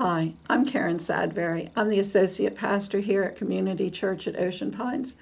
Hi, I'm Karen Sadvari. I'm the associate pastor here at Community Church at Ocean Pines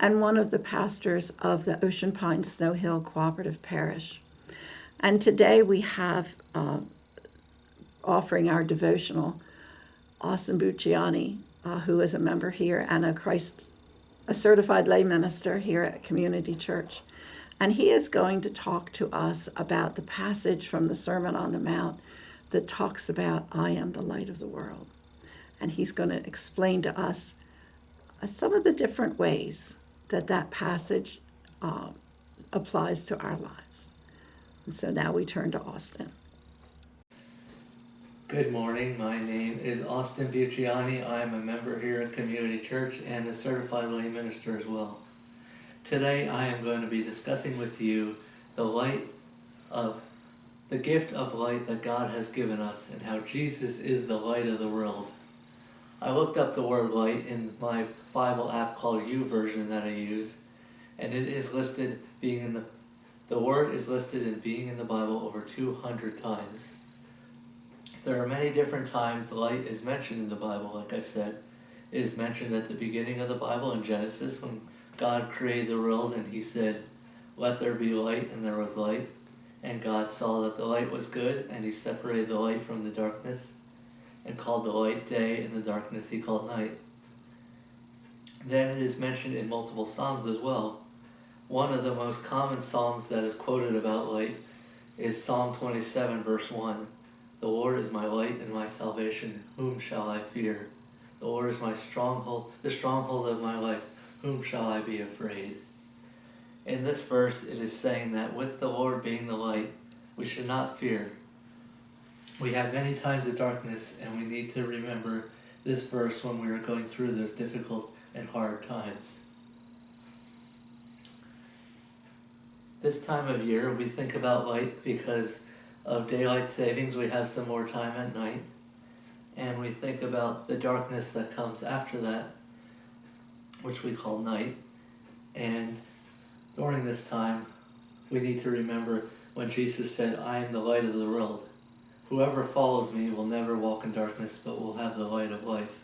and one of the pastors of the Ocean Pines Snow Hill Cooperative Parish. And today we have offering our devotional Austin Buchiane, who is a member here and a certified lay minister here at Community Church. And he is going to talk to us about the passage from the Sermon on the Mount that talks about, I am the light of the world. And he's going to explain to us some of the different ways that that passage applies to our lives. And so now we turn to Austin. Good morning. My name is Austin Buchiane. I am a member here at Community Church and a certified lay minister as well. Today I am going to be discussing with you the gift of light that God has given us and how Jesus is the light of the world. I looked up the word light in my Bible app called YouVersion that I use, and it is listed the word is listed in being in the Bible over 200 times. There are many different times light is mentioned in the Bible. Like I said, it is mentioned at the beginning of the Bible in Genesis when God created the world and he said, "Let there be light," and there was light. And God saw that the light was good, and he separated the light from the darkness and called the light day, and the darkness he called night. Then it is mentioned in multiple Psalms as well. One of the most common Psalms that is quoted about light is Psalm 27 verse 1. "The Lord is my light and my salvation, whom shall I fear? The Lord is my stronghold, the stronghold of my life, whom shall I be afraid?" In this verse, it is saying that with the Lord being the light, we should not fear. We have many times of darkness, and we need to remember this verse when we are going through those difficult and hard times. This time of year, we think about light because of daylight savings. We have some more time at night, and we think about the darkness that comes after that, which we call night. And during this time, we need to remember when Jesus said, "I am the light of the world. Whoever follows me will never walk in darkness, but will have the light of life."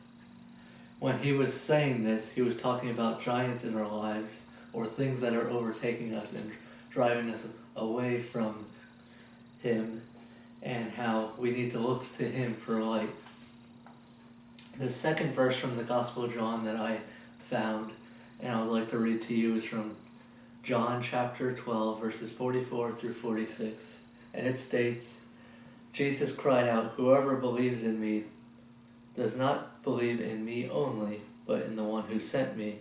When he was saying this, he was talking about giants in our lives, or things that are overtaking us and driving us away from him, and how we need to look to him for light. The second verse from the Gospel of John that I found, and I would like to read to you, is from John chapter 12, verses 44 through 46. And it states, "Jesus cried out, 'Whoever believes in me does not believe in me only, but in the one who sent me.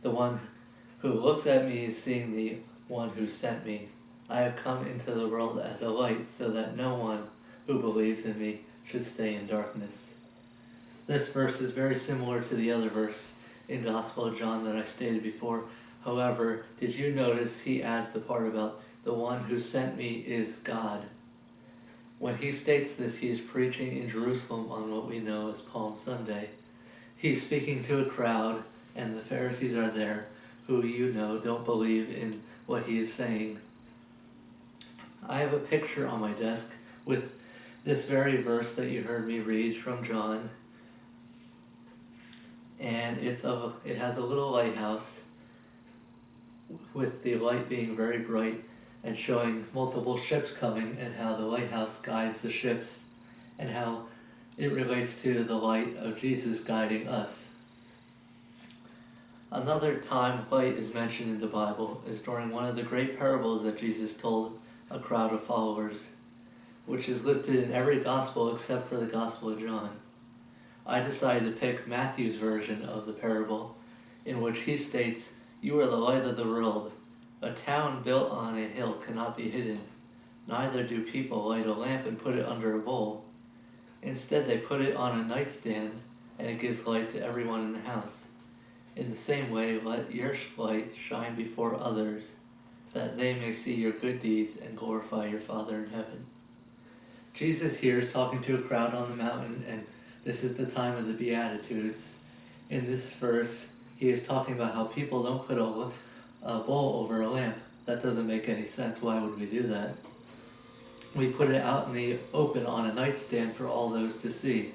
The one who looks at me is seeing the one who sent me. I have come into the world as a light, so that no one who believes in me should stay in darkness.'" This verse is very similar to the other verse in Gospel of John that I stated before. However, did you notice he adds the part about the one who sent me is God? When he states this, he is preaching in Jerusalem on what we know as Palm Sunday. He's speaking to a crowd, and the Pharisees are there, who don't believe in what he is saying. I have a picture on my desk with this very verse that you heard me read from John, and it has a little lighthouse with the light being very bright and showing multiple ships coming, and how the lighthouse guides the ships and how it relates to the light of Jesus guiding us. Another time light is mentioned in the Bible is during one of the great parables that Jesus told a crowd of followers, which is listed in every gospel except for the Gospel of John. I decided to pick Matthew's version of the parable, in which he states, "You are the light of the world. A town built on a hill cannot be hidden. Neither do people light a lamp and put it under a bowl. Instead, they put it on a nightstand, and it gives light to everyone in the house. In the same way, let your light shine before others, that they may see your good deeds and glorify your Father in heaven." Jesus here is talking to a crowd on the mountain, and this is the time of the Beatitudes. In this verse, he is talking about how people don't put a bowl over a lamp. That doesn't make any sense. Why would we do that? We put it out in the open on a nightstand for all those to see.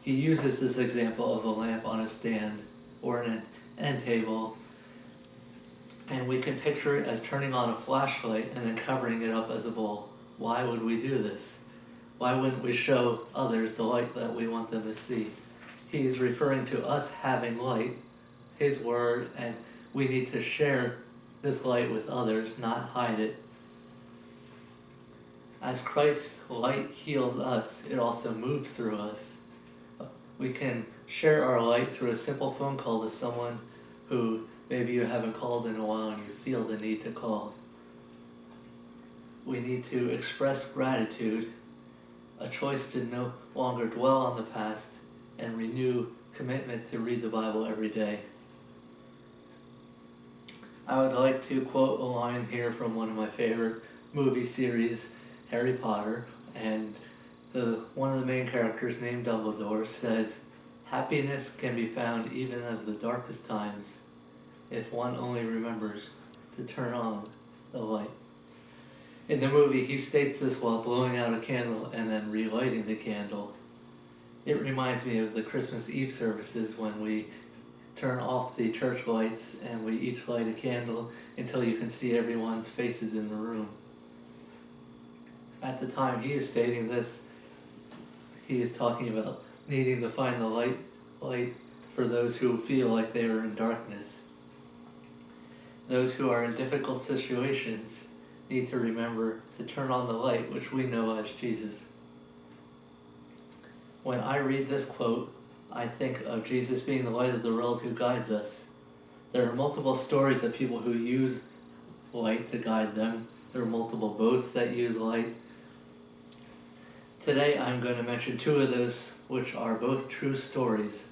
he uses this example of a lamp on a stand or an end table, and we can picture it as turning on a flashlight and then covering it up as a bowl. Why would we do this? Why wouldn't we show others the light that we want them to see? He's referring to us having light, his word, and we need to share this light with others, not hide it. As Christ's light heals us, it also moves through us. We can share our light through a simple phone call to someone who maybe you haven't called in a while and you feel the need to call. We need to express gratitude, a choice to no longer dwell on the past, and renew commitment to read the Bible every day. I would like to quote a line here from one of my favorite movie series, Harry Potter, and one of the main characters, named Dumbledore, says, "Happiness can be found even at the darkest times, if one only remembers to turn on the light." In the movie, he states this while blowing out a candle and then relighting the candle. It reminds me of the Christmas Eve services when we turn off the church lights and we each light a candle until you can see everyone's faces in the room. At the time he is stating this, he is talking about needing to find the light for those who feel like they are in darkness. Those who are in difficult situations need to remember to turn on the light, which we know as Jesus. When I read this quote, I think of Jesus being the light of the world who guides us. There are multiple stories of people who use light to guide them. There are multiple boats that use light. Today I'm going to mention two of those, which are both true stories.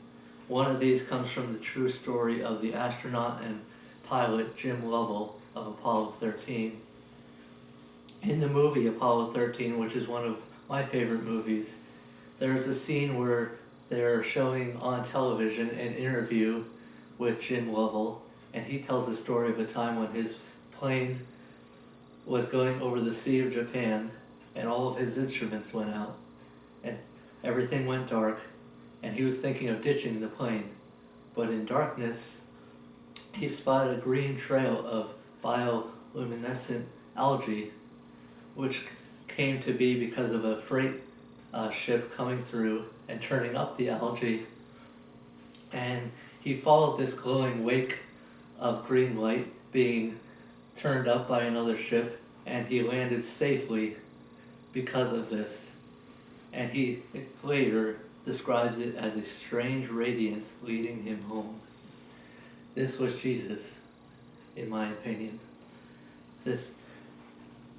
One of these comes from the true story of the astronaut and pilot Jim Lovell of Apollo 13. In the movie Apollo 13, which is one of my favorite movies, there's a scene where they're showing on television an interview with Jim Lovell, and he tells the story of a time when his plane was going over the Sea of Japan and all of his instruments went out and everything went dark, and he was thinking of ditching the plane. But in darkness, he spotted a green trail of bioluminescent algae, which came to be because of a freight ship coming through and turning up the algae. And he followed this glowing wake of green light being turned up by another ship, and he landed safely because of this. And he later describes it as a strange radiance leading him home. This was Jesus, in my opinion.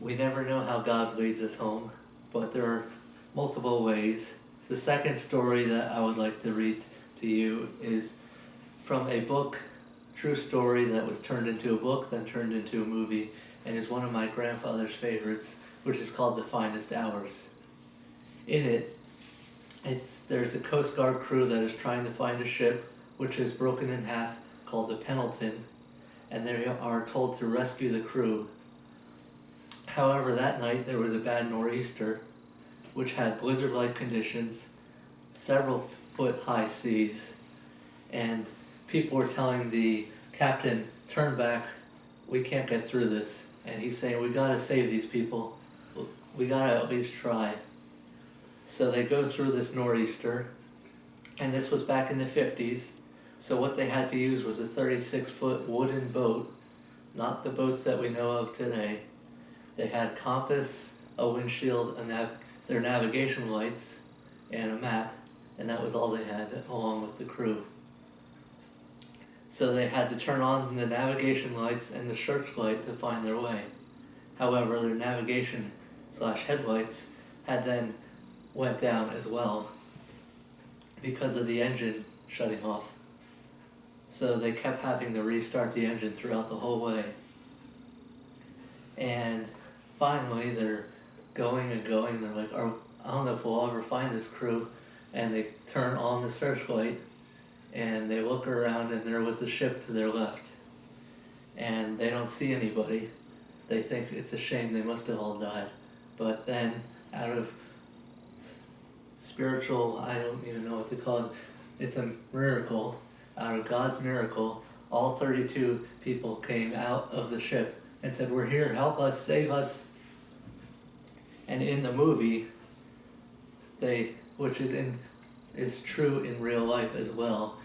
We never know how God leads us home, but there are multiple ways. The second story that I would like to read to you is from a book, true story that was turned into a book, then turned into a movie, and is one of my grandfather's favorites, which is called The Finest Hours. In it, there's a Coast Guard crew that is trying to find a ship which is broken in half called the Pendleton, and they are told to rescue the crew. However, that night there was a bad nor'easter, which had blizzard-like conditions, several foot-high seas, and people were telling the captain, "Turn back, we can't get through this." And he's saying, "We gotta save these people. We gotta at least try." So they go through this nor'easter, and this was back in the 50s, so what they had to use was a 36-foot wooden boat, not the boats that we know of today. They had compass, a windshield, their navigation lights, and a map, and that was all they had, along with the crew. So they had to turn on the navigation lights and the searchlight to find their way. However, their navigation/headlights had then went down as well because of the engine shutting off. So they kept having to restart the engine throughout the whole way. And finally, they're going and going, and they're like, I don't know if we'll ever find this crew. And they turn on the searchlight, and they look around, and there was the ship to their left. And they don't see anybody. They think it's a shame, they must have all died. But then, out of spiritual special, I don't even know what to call it. It's a miracle. Out of God's miracle, all 32 people came out of the ship and said, "We're here, help us, save us." And in the movie, which is true in real life as well,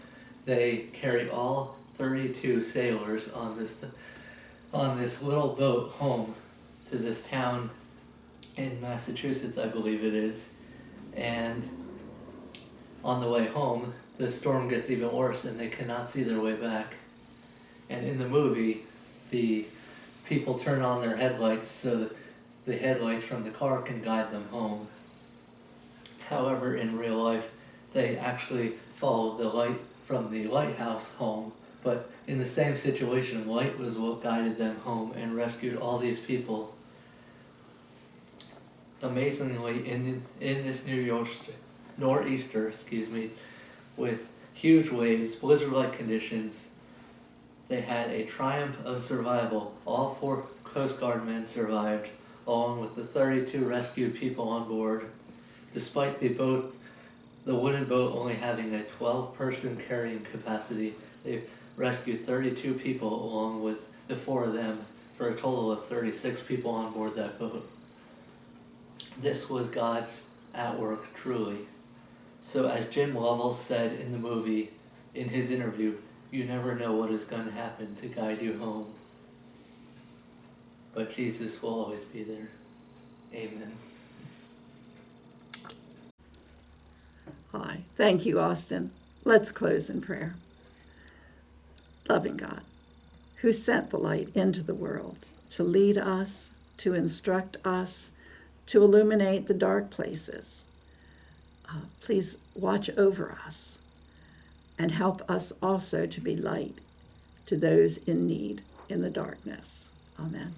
they carry all 32 sailors on this little boat home to this town in Massachusetts, I believe it is. And on the way home, the storm gets even worse and they cannot see their way back. And in the movie, the people turn on their headlights so that the headlights from the car can guide them home. However, in real life, they actually followed the light from the lighthouse home, but in the same situation, light was what guided them home and rescued all these people. Amazingly, in this nor'easter, with huge waves, blizzard-like conditions, they had a triumph of survival. All 4 Coast Guard men survived, along with the 32 rescued people on board, despite the wooden boat only having a 12-person carrying capacity. They rescued 32 people along with the 4 of them, for a total of 36 people on board that boat. This was God's at work, truly. So as Jim Lovell said in the movie, in his interview, you never know what is going to happen to guide you home. But Jesus will always be there. Amen. Hi. Thank you, Austin. Let's close in prayer. Loving God, who sent the light into the world to lead us, to instruct us, to illuminate the dark places, please watch over us and help us also to be light to those in need in the darkness. Amen.